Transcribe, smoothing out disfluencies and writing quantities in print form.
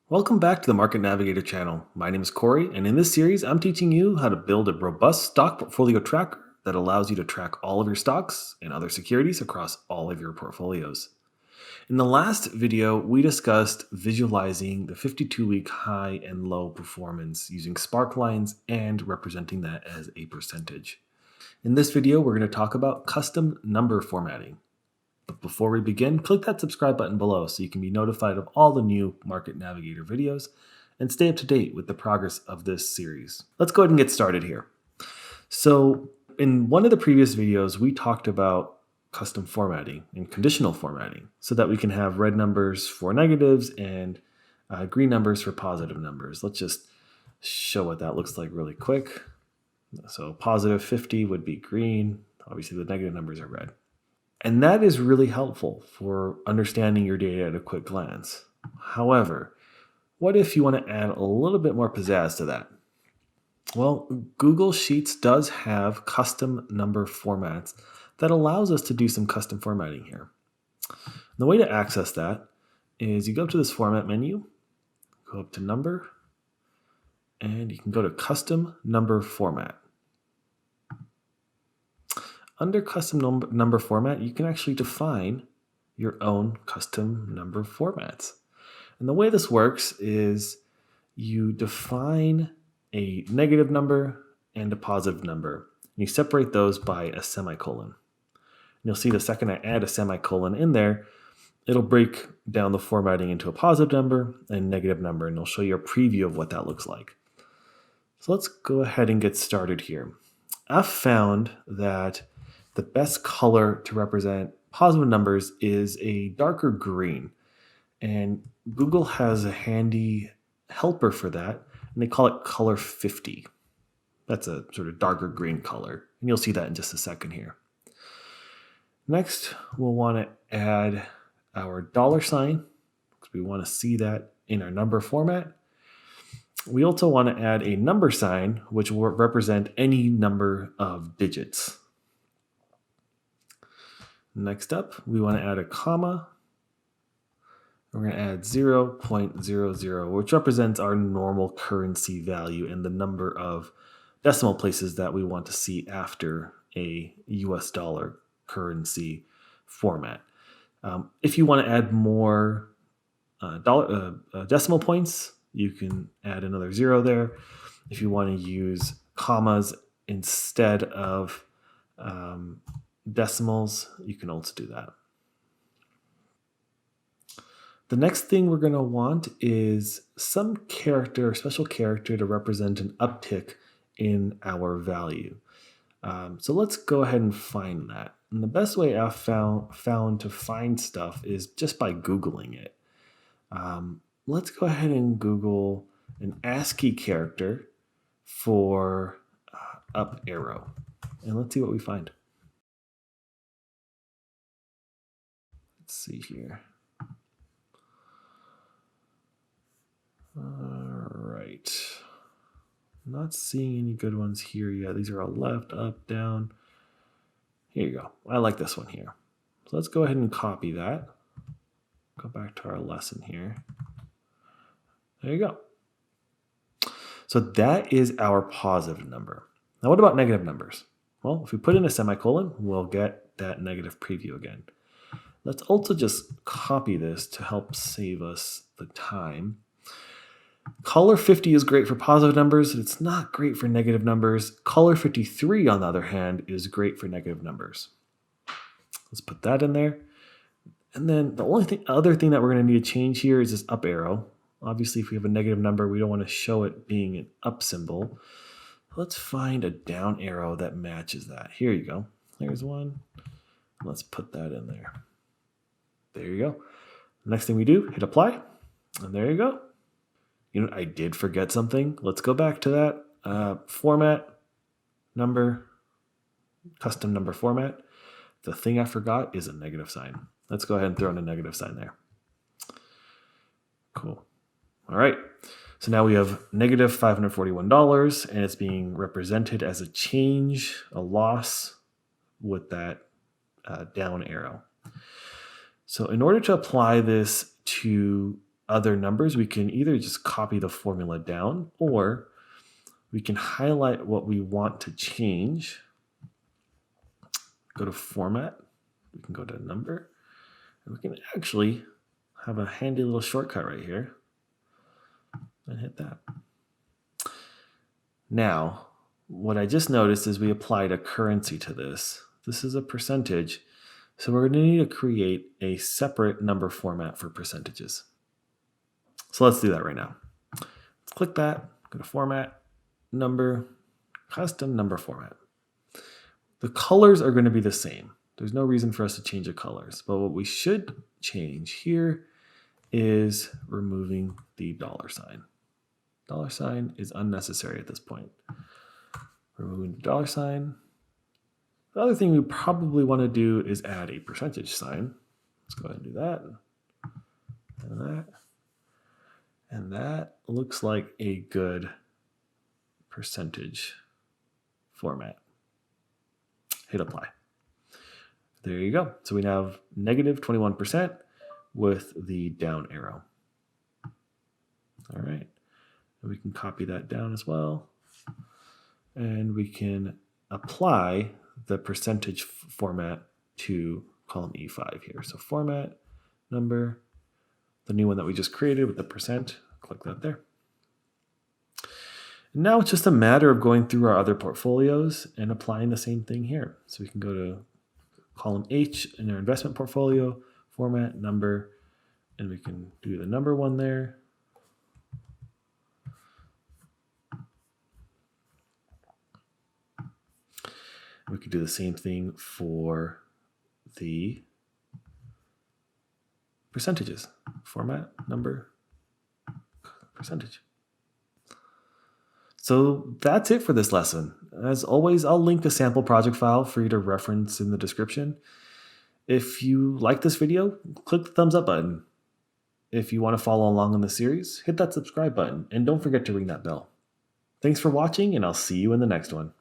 Welcome back to the Market Navigator channel. My name is Corey, and in this series, I'm teaching you how to build a robust stock portfolio tracker that allows you to track all of your stocks and other securities across all of your portfolios. In the last video, we discussed visualizing the 52-week high and low performance using spark lines and representing that as a percentage. In this video, we're going to talk about custom number formatting. But before we begin, click that subscribe button below so you can be notified of all the new Market Navigator videos and stay up to date with the progress of this series. Let's go ahead and get started here. So in one of the previous videos, we talked about custom formatting and conditional formatting so that we can have red numbers for negatives and green numbers for positive numbers. Let's just show what that looks like really quick. So positive 50 would be green. Obviously, the negative numbers are red. And that is really helpful for understanding your data at a quick glance. However, what if you want to add a little bit more pizzazz to that? Well, Google Sheets does have custom number formats that allows us to do some custom formatting here. The way to access that is you go to this format menu, go up to number, and you can go to custom number format. Under custom number format, you can actually define your own custom number formats. And the way this works is you define a negative number and a positive number. And you separate those by a semicolon. And you'll see the second I add a semicolon in there, it'll break down the formatting into a positive number and a negative number, and it'll show you a preview of what that looks like. So let's go ahead and get started here. I've found that the best color to represent positive numbers is a darker green. And Google has a handy helper for that, and they call it color 50. That's a sort of darker green color, and you'll see that in just a second here. Next, we'll want to add our $sign, because we want to see that in our number format. We also want to add a number sign, which will represent any number of digits. Next up, we want to add a comma. We're going to add 0.00, which represents our normal currency value and the number of decimal places that we want to see after a US dollar currency format. If you want to add more decimal points, you can add another 0 there. If you want to use commas instead of decimals, you can also do that. The next thing we're going to want is some character, special character to represent an uptick in our value. So let's go ahead and find that. And the best way I've found to find stuff is just by Googling it. Let's go ahead and Google an ASCII character for up arrow. And let's see what we find. Let's see here. All right. Not seeing any good ones here yet. These are all left, up, down. Here you go. I like this one here. So let's go ahead and copy that. Go back to our lesson here. There you go. So that is our positive number. Now what about negative numbers? Well, if we put in a semicolon, we'll get that negative preview again. Let's also just copy this to help save us the time. Color 50 is great for positive numbers. It's not great for negative numbers. Color 53, on the other hand, is great for negative numbers. Let's put that in there. And then the only other thing that we're going to need to change here is this up arrow. Obviously, if we have a negative number, we don't want to show it being an up symbol. Let's find a down arrow that matches that. Here you go. There's one. Let's put that in there. There you go. Next thing we do, hit apply. And there you go. You know, I did forget something. Let's go back to that. Format, number, custom number format. The thing I forgot is a negative sign. Let's go ahead and throw in a negative sign there. Cool. All right. So now we have negative $541, and it's being represented as a change, a loss with that down arrow. So in order to apply this to other numbers, we can either just copy the formula down, or we can highlight what we want to change. Go to Format. We can go to Number. And we can actually have a handy little shortcut right here and hit that. Now, what I just noticed is we applied a currency to this. This is a percentage. So we're going to need to create a separate number format for percentages. So let's do that right now. Let's click that, go to Format, Number, Custom Number Format. The colors are going to be the same. There's no reason for us to change the colors. But what we should change here is removing the dollar sign. Dollar sign is unnecessary at this point. Removing the dollar sign. The other thing we probably want to do is add a percentage sign. Let's go ahead and do that. And that. And that looks like a good percentage format. Hit apply. There you go. So we now have negative 21% with the down arrow. All right. And we can copy that down as well. And we can apply the percentage format to column E5 here. So Format, Number, the new one that we just created with the percent. Click that there. Now it's just a matter of going through our other portfolios and applying the same thing here. So we can go to column H in our investment portfolio, Format, Number, and we can do the number one there. We could do the same thing for the percentages. Format, Number, Percentage. So that's it for this lesson. As always, I'll link a sample project file for you to reference in the description. If you like this video, click the thumbs up button. If you want to follow along in the series, hit that subscribe button and don't forget to ring that bell. Thanks for watching, and I'll see you in the next one.